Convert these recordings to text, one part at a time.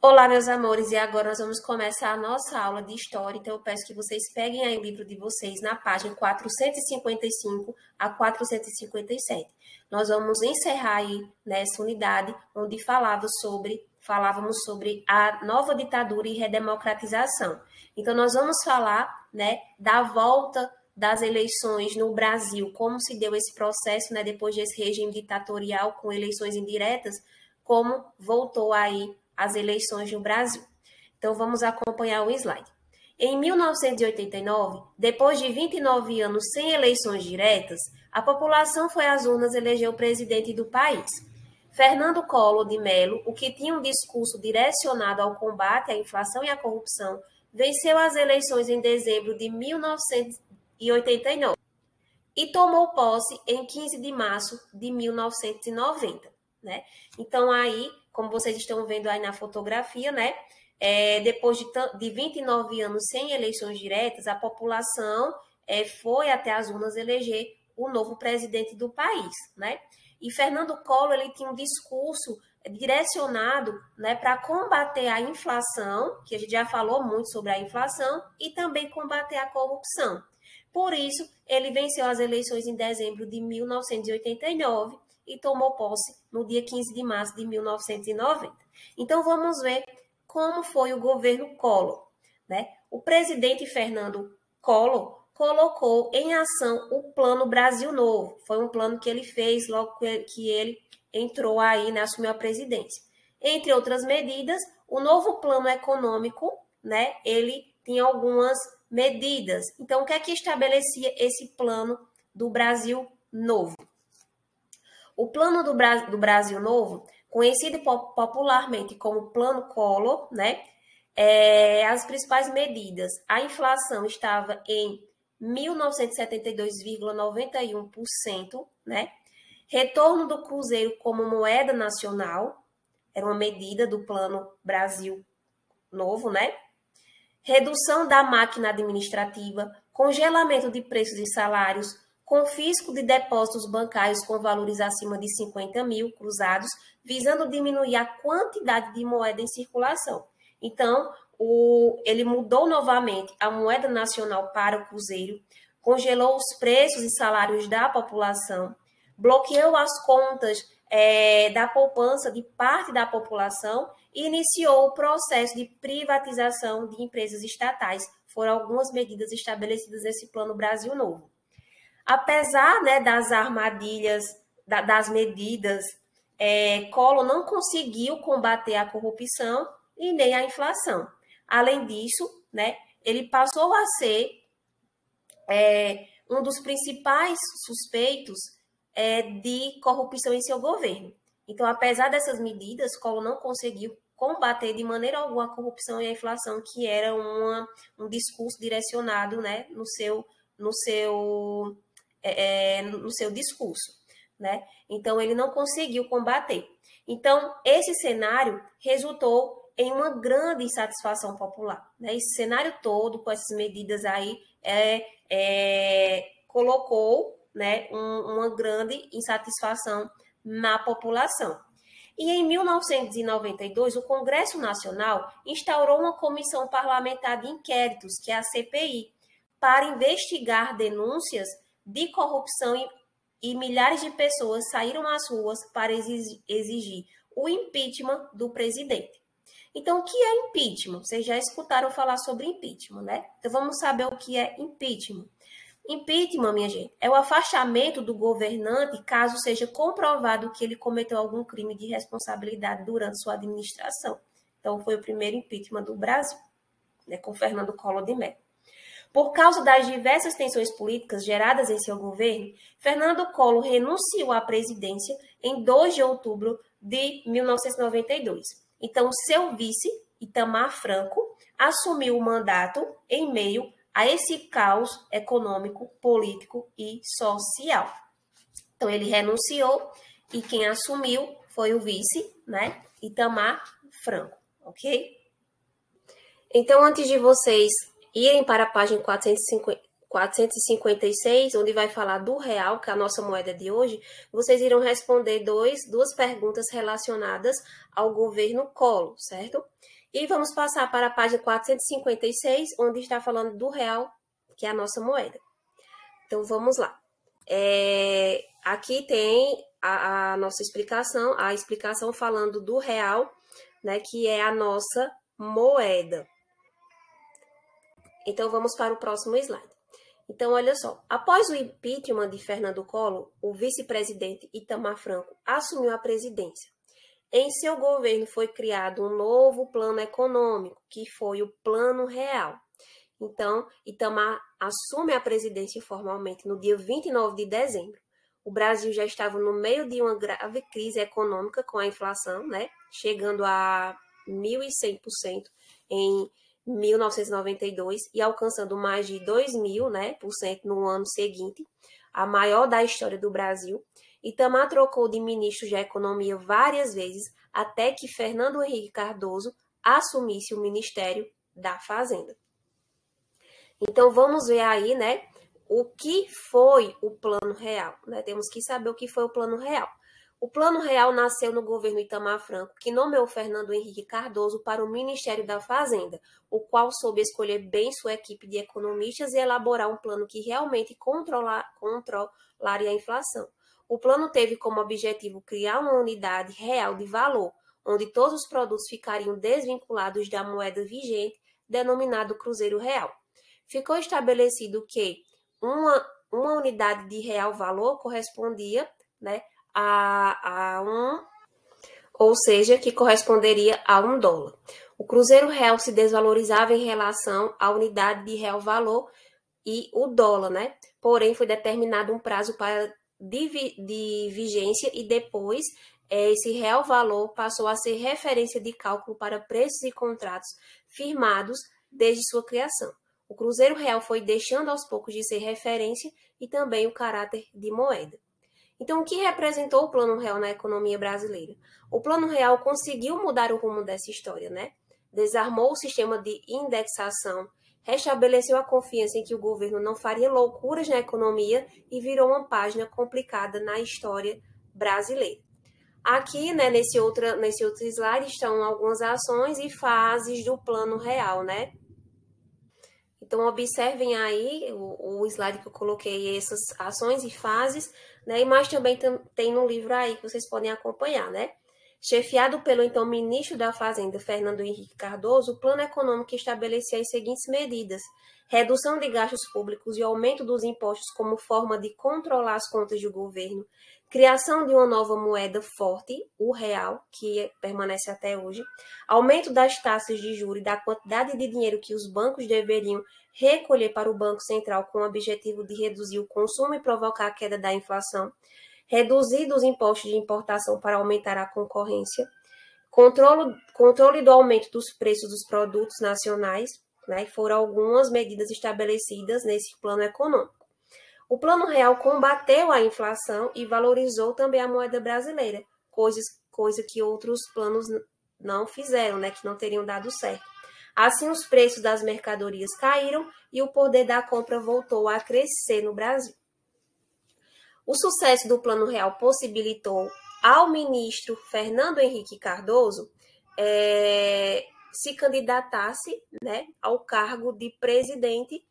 Olá, meus amores, e agora nós vamos começar a nossa aula de história. Então, eu peço que vocês peguem aí o livro de vocês na página 455 a 457. Nós vamos encerrar aí nessa unidade onde falávamos sobre a nova ditadura e redemocratização. Então, nós vamos falar, da volta das eleições no Brasil, como se deu esse processo, depois desse regime ditatorial com eleições indiretas, como voltou aí as eleições no Brasil. Então, vamos acompanhar o slide. Em 1989, depois de 29 anos sem eleições diretas, a população foi às urnas eleger o presidente do país. Fernando Collor de Mello, o que tinha um discurso direcionado ao combate à inflação e à corrupção, venceu as eleições em dezembro de 1989 e tomou posse em 15 de março de 1990. Então, aí, como vocês estão vendo aí na fotografia, depois de 29 anos sem eleições diretas, a população foi até as urnas eleger o novo presidente do país, E Fernando Collor, ele tinha um discurso direcionado, para combater a inflação, que a gente já falou muito sobre a inflação, e também combater a corrupção. Por isso, ele venceu as eleições em dezembro de 1989 e tomou posse no dia 15 de março de 1990. Então, vamos ver como foi o governo Collor. O presidente Fernando Collor colocou em ação o Plano Brasil Novo. Foi um plano que ele fez logo que ele entrou aí, assumiu a presidência. Entre outras medidas, o novo plano econômico, ele tinha algumas medidas. Então, o que é que estabelecia esse Plano do Brasil Novo? O Plano do Brasil Novo, conhecido popularmente como Plano Collor, as principais medidas. A inflação estava em 1972,91%, Retorno do Cruzeiro como moeda nacional, era uma medida do Plano Brasil Novo, Redução da máquina administrativa, congelamento de preços e salários, confisco de depósitos bancários com valores acima de 50 mil cruzados, visando diminuir a quantidade de moeda em circulação. Então, ele mudou novamente a moeda nacional para o cruzeiro, congelou os preços e salários da população, bloqueou as contas da poupança de parte da população e iniciou o processo de privatização de empresas estatais. Foram algumas medidas estabelecidas nesse Plano Brasil Novo. Apesar das armadilhas, das medidas, Collor não conseguiu combater a corrupção e nem a inflação. Além disso, ele passou a ser um dos principais suspeitos de corrupção em seu governo. Então, apesar dessas medidas, Collor não conseguiu combater de maneira alguma a corrupção e a inflação, que era um discurso direcionado no seu discurso. Então, ele não conseguiu combater. Então, esse cenário resultou em uma grande insatisfação popular. Esse cenário todo, com essas medidas aí, colocou uma grande insatisfação na população. E em 1992, o Congresso Nacional instaurou uma comissão parlamentar de inquéritos, que é a CPI, para investigar denúncias de corrupção e milhares de pessoas saíram às ruas para exigir o impeachment do presidente. Então, o que é impeachment? Vocês já escutaram falar sobre impeachment, Então, vamos saber o que é impeachment. Impeachment, minha gente, é o afastamento do governante caso seja comprovado que ele cometeu algum crime de responsabilidade durante sua administração. Então, foi o primeiro impeachment do Brasil, com Fernando Collor de Mello. Por causa das diversas tensões políticas geradas em seu governo, Fernando Collor renunciou à presidência em 2 de outubro de 1992. Então, seu vice, Itamar Franco, assumiu o mandato em meio a esse caos econômico, político e social. Então, ele renunciou e quem assumiu foi o vice, Itamar Franco, ok? Então, antes de vocês irem para a página 456, onde vai falar do real, que é a nossa moeda de hoje, vocês irão responder duas perguntas relacionadas ao governo Collor, certo? E vamos passar para a página 456, onde está falando do real, que é a nossa moeda. Então, vamos lá. Aqui tem a nossa explicação, a explicação falando do real, né, que é a nossa moeda. Então, vamos para o próximo slide. Então, olha só. Após o impeachment de Fernando Collor, o vice-presidente Itamar Franco assumiu a presidência. Em seu governo foi criado um novo plano econômico, que foi o Plano Real. Então, Itamar assume a presidência formalmente no dia 29 de dezembro. O Brasil já estava no meio de uma grave crise econômica com a inflação, né, chegando a 1.100% em 1992 e alcançando mais de 2.000%, né, no ano seguinte, a maior da história do Brasil. Itamar trocou de ministro da Economia várias vezes até que Fernando Henrique Cardoso assumisse o Ministério da Fazenda. Então, vamos ver aí, né, o que foi o Plano Real, né? Temos que saber o que foi o Plano Real. O Plano Real nasceu no governo Itamar Franco, que nomeou Fernando Henrique Cardoso para o Ministério da Fazenda, o qual soube escolher bem sua equipe de economistas e elaborar um plano que realmente controlaria a inflação. O plano teve como objetivo criar uma unidade real de valor, onde todos os produtos ficariam desvinculados da moeda vigente, denominado Cruzeiro Real. Ficou estabelecido que uma unidade de real valor correspondia, né, ou seja, que corresponderia a $1. O Cruzeiro Real se desvalorizava em relação à unidade de real valor e o dólar, né? Porém, foi determinado um prazo de vigência e depois esse real valor passou a ser referência de cálculo para preços e contratos firmados desde sua criação. O Cruzeiro Real foi deixando aos poucos de ser referência e também o caráter de moeda. Então, o que representou o Plano Real na economia brasileira? O Plano Real conseguiu mudar o rumo dessa história, né? Desarmou o sistema de indexação, restabeleceu a confiança em que o governo não faria loucuras na economia e virou uma página complicada na história brasileira. Aqui, né, nesse outro slide, estão algumas ações e fases do Plano Real, né? Então, observem aí o slide que eu coloquei, essas ações e fases, né? Mas também tem no livro aí que vocês podem acompanhar, né? Chefiado pelo então ministro da Fazenda, Fernando Henrique Cardoso, o plano econômico estabelecia as seguintes medidas: redução de gastos públicos e aumento dos impostos como forma de controlar as contas do governo, criação de uma nova moeda forte, o real, que permanece até hoje, aumento das taxas de juros e da quantidade de dinheiro que os bancos deveriam recolher para o Banco Central com o objetivo de reduzir o consumo e provocar a queda da inflação, reduzir os impostos de importação para aumentar a concorrência, controle do aumento dos preços dos produtos nacionais, né, foram algumas medidas estabelecidas nesse plano econômico. O Plano Real combateu a inflação e valorizou também a moeda brasileira, coisa que outros planos não fizeram, né, que não teriam dado certo. Assim, os preços das mercadorias caíram e o poder da compra voltou a crescer no Brasil. O sucesso do Plano Real possibilitou ao ministro Fernando Henrique Cardoso se candidatasse, né, ao cargo de presidente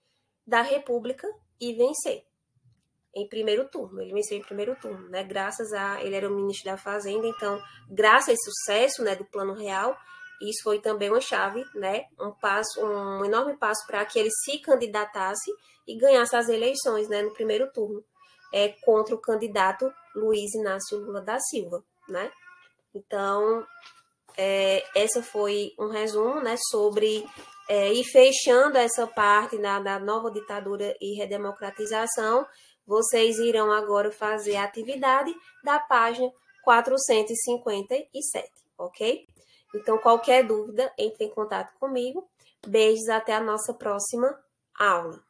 da República e vencer em primeiro turno. Ele venceu em primeiro turno, né? Ele era o ministro da Fazenda, então, graças a esse sucesso, né, do Plano Real, isso foi também uma chave, né, um enorme passo para que ele se candidatasse e ganhasse as eleições, né, no primeiro turno, contra o candidato Luiz Inácio Lula da Silva, né? Então, essa foi um resumo, né, sobre e fechando essa parte da nova ditadura e redemocratização. Vocês irão agora fazer a atividade da página 457, ok? Então, qualquer dúvida, entre em contato comigo. Beijos, até a nossa próxima aula.